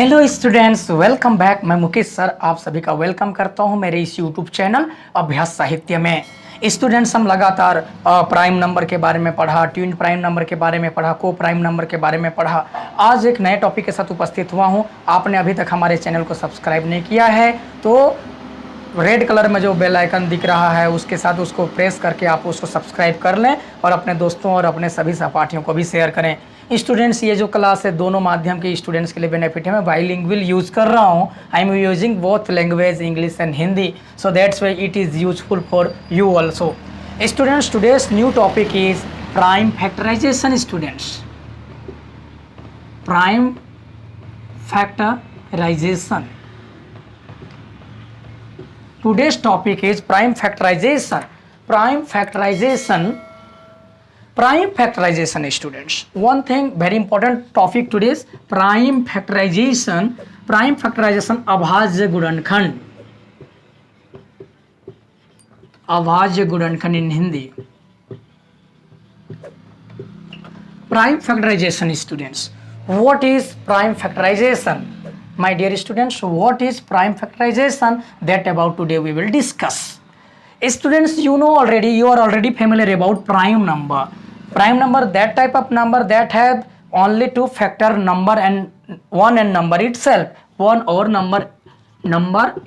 Hello students, welcome back. मैं Mukesh sir आप सभी का वेलकम करता हूं मेरे इस यूट्यूब चैनल अभ्यास साहित्य में। स्टूडेंट्स, हम लगातार प्राइम नंबर के बारे में पढ़ा, ट्विन प्राइम नंबर के बारे में पढ़ा, को प्राइम नंबर के बारे में पढ़ा। आज एक नए टॉपिक के साथ उपस्थित हुआ हूं। आपने अभी तक हमारे चैनल को सब्सक्राइब नहीं किया है तो रेड कलर में जो बेल आइकन दिख रहा है उसके साथ उसको प्रेस करके आप उसको सब्सक्राइब कर लें और अपने दोस्तों और अपने सभी सहपाठियों को भी शेयर करें। स्टूडेंट्स, ये जो क्लास है दोनों माध्यम के स्टूडेंट्स के लिए बेनिफिट है। मैं बाईलिंगुअल यूज़ कर रहा हूँ। I am using both language English and Hindi, so that's why it is useful for you also. Students, today's new topic is prime factorization. Students, prime factorization. Today's topic is prime factorization. Prime factorization. Prime factorization, students. One thing very important topic today is prime factorization. Prime factorization अभाज्य गुणनखंड. अभाज्य गुणनखंड in Hindi. Prime factorization, students. What is prime factorization? My dear students, what is prime factorization? That about today we will discuss. Students, you are already familiar about prime number. Prime number, that type of number that have only two factor, number and one and number itself. One or number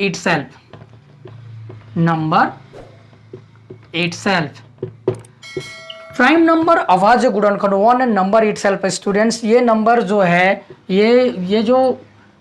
itself. Number itself. Prime number अभाज्य गुणनखंड one and number itself. Students, ये number जो है ये जो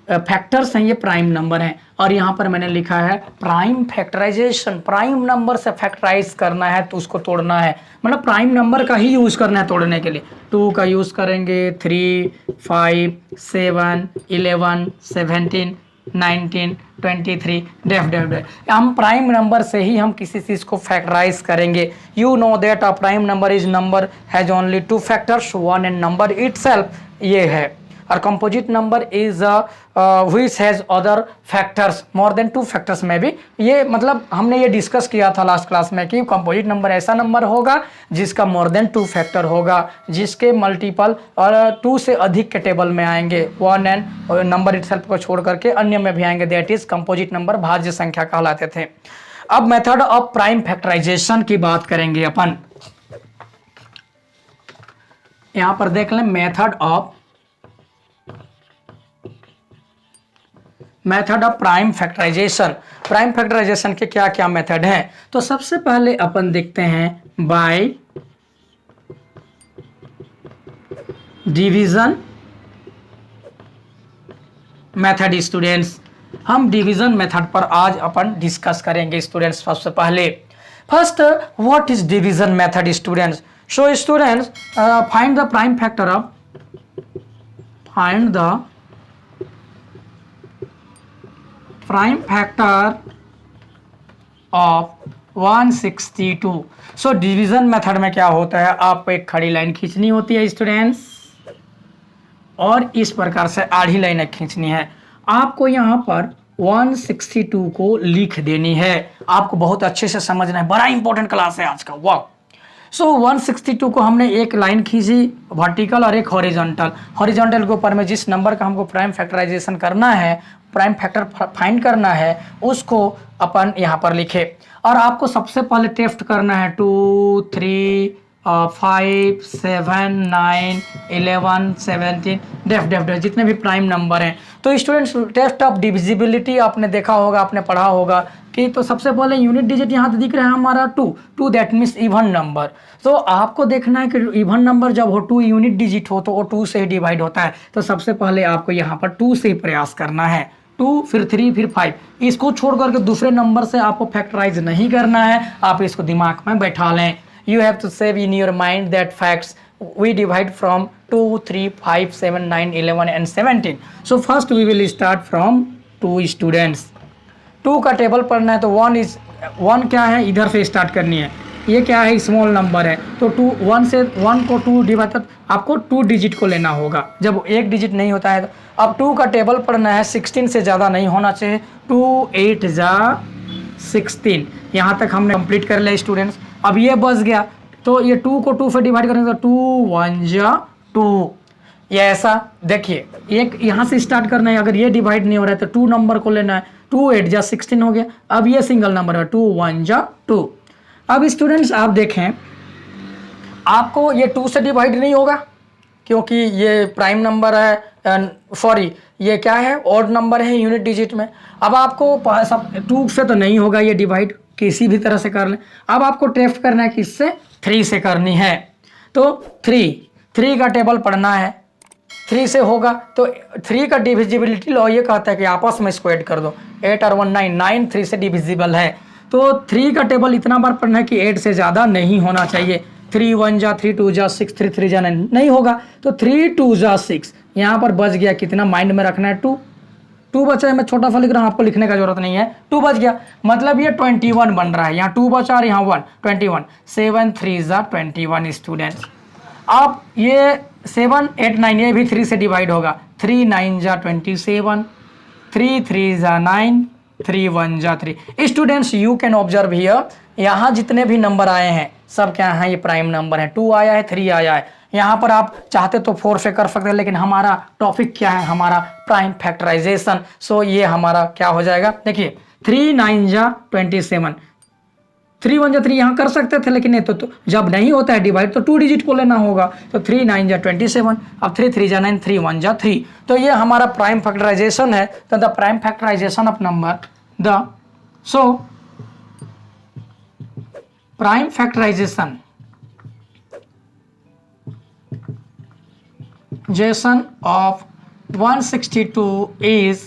factors हैं ये prime number हैं और यहाँ पर मैंने लिखा है प्राइम फैक्टराइजेशन। प्राइम नंबर से फैक्टराइज करना है तो उसको तोड़ना है, मतलब प्राइम नंबर का ही यूज़ करना है तोड़ने के लिए। 2 का यूज़ करेंगे, 3, 5, 7, 11, 17, 19, 23, डेफ। हम प्राइम नंबर से ही हम किसी चीज़ को फैक्टराइज करेंगे। You know that a prime number is number has only two factors, one and number itself, ये है। और composite number is which has other factors more than 2 factors में भी। ये मतलब हमने ये डिस्कस किया था लास्ट क्लास में कि कंपोजिट नंबर ऐसा नंबर होगा जिसका मोर देन 2 फैक्टर होगा, जिसके मल्टीपल और 2 से अधिक के टेबल में आएंगे, 1 एंड नंबर इटसेल्फ को छोड़ करके अन्य में भी आएंगे। दैट इज कंपोजिट नंबर, भाज्य संख्या कहलाते थे। अब मेथड ऑफ प्राइम फैक्टराइजेशन की बात करेंगे अपन। यहां पर देख लें method of prime factorization. Prime factorization के क्या क्या मेथड हैं? तो सबसे पहले अपन देखते हैं बाय डिवीजन मेथड। स्टूडेंट्स, हम डिवीजन मेथड पर आज अपन डिस्कस करेंगे। स्टूडेंट्स, सबसे पहले first what is division method? Students, so students, find the prime factor of prime factor of 162। So division method में क्या होता है, आपको एक खड़ी लाइन खींचनी होती है स्टूडेंट्स और इस प्रकार से आधी लाइन खींचनी है। आपको यहाँ पर 162 को लिख देनी है। आपको बहुत अच्छे से समझना है, बड़ा इंपॉर्टेंट क्लास है आज का। वाह! सो 162 को हमने एक लाइन खींची वर्टिकल और एक हॉरिजॉन्टल। हॉरिजॉन्टल के ऊपर में जिस नंबर का हमको प्राइम फैक्टराइजेशन करना है, प्राइम फैक्टर फाइंड करना है, उसको अपन यहाँ पर लिखे। और आपको सबसे पहले टेस्ट करना है 2, 3, 5, 7, 9, 11, 17, डेफ जितने भी प्राइम नंबर हैं। तो स्टूडेंट्स, टेस्ट ऑफ डिविजिबिलिटी आपने देखा होगा, आपने पढ़ा होगा कि तो सबसे पहले यूनिट डिजिट यहाँ तो दिख रहा है हमारा 2 दैट मीन्स इवन नंबर। तो आपको देखना है कि इवन नंबर जब हो 2 यूनिट डिजिट हो तो वो 2 से ही डिवाइड होता है। तो सबसे पहले आपको यहाँ पर 2 से ही प्रयास करना है। 2, फिर 3, फिर 5। इसको छोड़ करके दूसरे नंबर से आपको फैक्टराइज नहीं करना है, आप इसको दिमाग में बैठा लें। You have to save in your mind that facts we divide from 2, 3, 5, 7, 9, 11 and 17. So first we will start from 2 students. 2 का टेबल पढ़ना है तो 1 क्या है, इधर से स्टार्ट करनी है। ये क्या है, स्मॉल नंबर है तो 1 से 1 को 2 डिवाइड, आपको 2 डिजिट को लेना होगा। जब एक डिजिट नहीं होता है तो अब 2 का टेबल पढ़ना है, 16 से ज़्यादा नहीं होना चाहिए। 2, 8 जा 16। यहाँ तक हमने कंप्लीट कर लिया स्टूडेंट्स। अब ये बच गया तो ये 2 को 2 से डिवाइड करेंगे तो 2, 1 जा 2। ये ऐसा देखिए, एक यहाँ से स्टार्ट करना है, अगर ये डिवाइड नहीं हो रहा है तो 2 नंबर को लेना है, 2 8 जा 16 हो गया। अब ये सिंगल नंबर है, 2 1 जा 2। अब स्टूडेंट्स आप देखें, आपको ये 2 से डिवाइड नहीं होगा क्योंकि ये प्राइम नंबर है, सॉरी ये क्या है, ऑड नंबर है यूनिट डिजिट में। अब आपको 2 से तो नहीं होगा ये डिवाइड, किसी भी तरह से कर लें। अब आपको टेस्ट करना है किससे, 3 से करनी है। तो 3 का टेबल पढ़ना है, 3 से होगा तो 3 का डिविजिबिलिटी लॉ ये कहता है कि आपस में इसको ऐड कर दो, 8 और 1 9, 9 3 से डिविजिबल है। तो 3 का टेबल इतना बार पढ़ना है कि 8 से ज़्यादा नहीं होना चाहिए। 3 1 जा 3 2 जा 6, 3 3 जा 9 नहीं होगा, तो 3 2 जा 6, यहाँ पर बच गया कितना, माइंड में रखना है 2 बचा है, मैं छोटा सा लिख रहा हूँ, आपको लिखने का जरूरत नहीं है। 2 बच गया, मतलब ये 21 बन रहा है, यहाँ 2 बचा और यहाँ 1, 21। 7 3 जा 21 स्टूडेंट्स। अब ये 7 8 9 ये भी 3 से डिवाइड होगा, 3 9 जा 27, 3 3 जा 9, 3 1 जा 3। Students you can observe here, यहाँ जितने भी नंबर आए हैं सब क्या है, ये प्राइम नंबर है। 2 आया है, 3 आया है, यहाँ पर आप चाहते तो 4 से कर सकते हैं, लेकिन हमारा टॉपिक क्या है, हमारा प्राइम फैक्टराइजेशन। सो ये हमारा क्या हो जाएगा, देखिए 3 9 जा 27, 3 1 जा 3 यहाँ कर सकते थे, लेकिन नहीं तो जब नहीं होता है डिवाइड तो 2 डिजिट को लेना होगा। तो 3 9 जा 27, अब 3 3 जा 9, 3 1 जा 3। तो ये हमारा प्राइम फैक्टराइजेशन है। तो the prime factorization of number, the so prime factorization of 162 is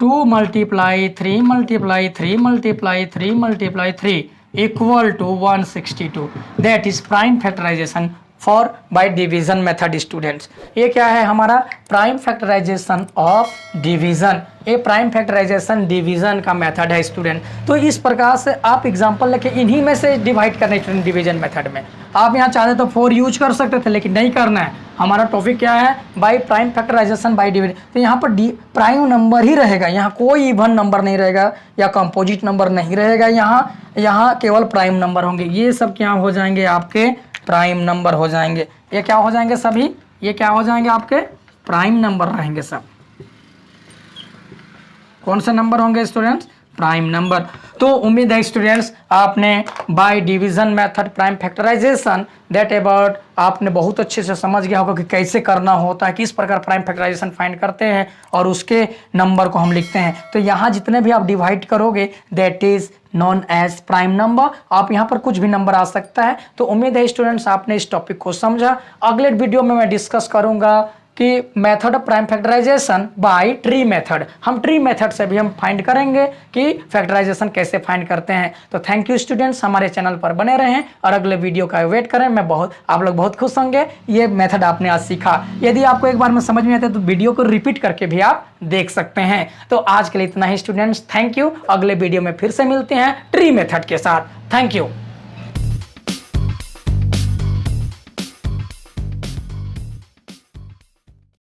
2 multiply 3 multiply 3 multiply 3 multiply 3 equal to 162. That is prime factorization for bye division method students. ये क्या है, हमारा प्राइम फैक्टराइजेशन ऑफ डिवीजन। ये prime factorisation division का method है student. तो इस प्रकार से आप एग्जांपल लेके इन्हीं में से डिवाइड करने स्टूडेंट डिवीजन मेथड में। आप यहाँ चाहते तो 4 यूज कर सकते थे, लेकिन नहीं करना है। हमारा टॉपिक क्या है, by prime factorization by division. तो यहाँ पर प्राइम नंबर ही रहेगा, यहाँ कोई इवन नंबर नहीं रहेगा या कंपोजिट नंबर नहीं रहेगा। यहाँ केवल प्राइम नंबर होंगे। ये सब क्या हो जाएंगे, आपके प्राइम नंबर हो जाएंगे। ये क्या हो जाएंगे सभी, ये क्या हो जाएंगे, आपके प्राइम नंबर रहेंगे सब। कौन से नंबर होंगे स्टूडेंट्स, प्राइम नंबर। तो उम्मीद है स्टूडेंट्स आपने by division method prime factorization that about आपने बहुत अच्छे से समझ गया होगा कि कैसे करना होता है, किस प्रकार प्राइम फैक्टराइजेशन फाइंड करते हैं और उसके नंबर को हम लिखते हैं। तो यहाँ जितने भी आप डिवाइड करोगे that is known as prime number. आप यहाँ पर कुछ भी नंबर आ सकता है। तो उम्मीद है स्टूडेंट्स आपने इस टॉपिक को समझा। अगले वीडियो में मैं डिस्कस करूंगा कि method of prime factorization by tree method. हम ट्री मेथड से भी हम फाइंड करेंगे कि फैक्टराइजेशन कैसे फाइंड करते हैं। तो थैंक यू स्टूडेंट्स, हमारे चैनल पर बने रहें और अगले वीडियो का वेट करें। आप लोग बहुत खुश होंगे ये मेथड आपने आज सीखा। यदि आपको एक बार में समझ में आता है तो वीडियो को रिपीट करके भी आप देख सकते हैं। तो आज के लिए इतना ही स्टूडेंट्स, थैंक यू। अगले वीडियो में फिर से मिलते हैं ट्री मेथड के साथ। Thank you.